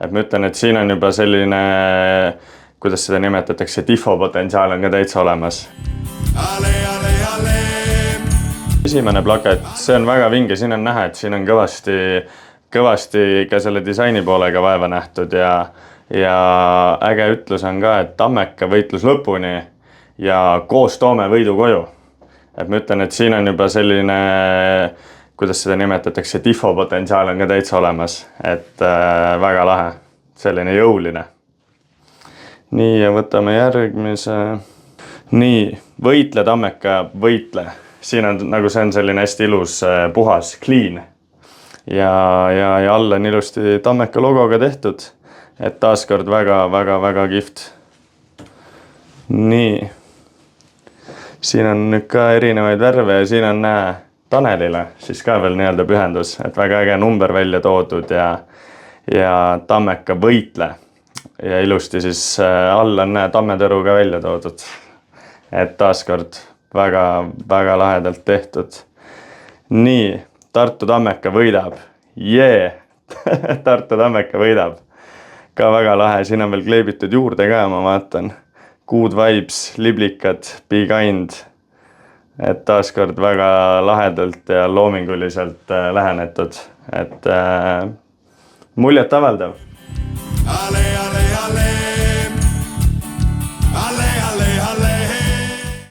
Et ma ütlen, et siin on juba selline, kuidas seda nimetatakse, tifopotentsiaal on ka täitsa olemas. Esimene plaket, see on väga vinge, siin on näha, et siin on kõvasti ka selle disaini poolega vaeva nähtud ja äge ütlus on ka, et Tammeka võitlus lõpuni ja koos toome võidu koju. Et ma ütlen, et siin on juba selline, kuidas seda nimetatakse, tifopotentsiaal on ka täitsa olemas, et väga lahe, selline jõuline. Nii, ja võtame järgmise. Nii, võitle Tammeka, võitle. Siin on, nagu see on selline hästi ilus, puhas, clean. Ja all on ilusti Tammeka logoga tehtud, et taaskord väga kihvt. Nii. Siin on nüüd ka erinevaid värve ja siin on Tanelile siis ka veel nii-öelda pühendus, et väga äge number välja toodud ja Tammeka võitle. Ja ilusti siis all on tammetõru ka välja toodud. Et taaskord väga lahedalt tehtud. Nii, Tartu Tammeka võidab. Jee! Tartu Tammeka võidab. Ka väga lahe, siin on veel kleebitud juurde ka, ma vaatan. Good vibes, liblikad, be kind. Et taaskord väga lahedalt ja loominguliselt lähenetud. Et muljet avaldav.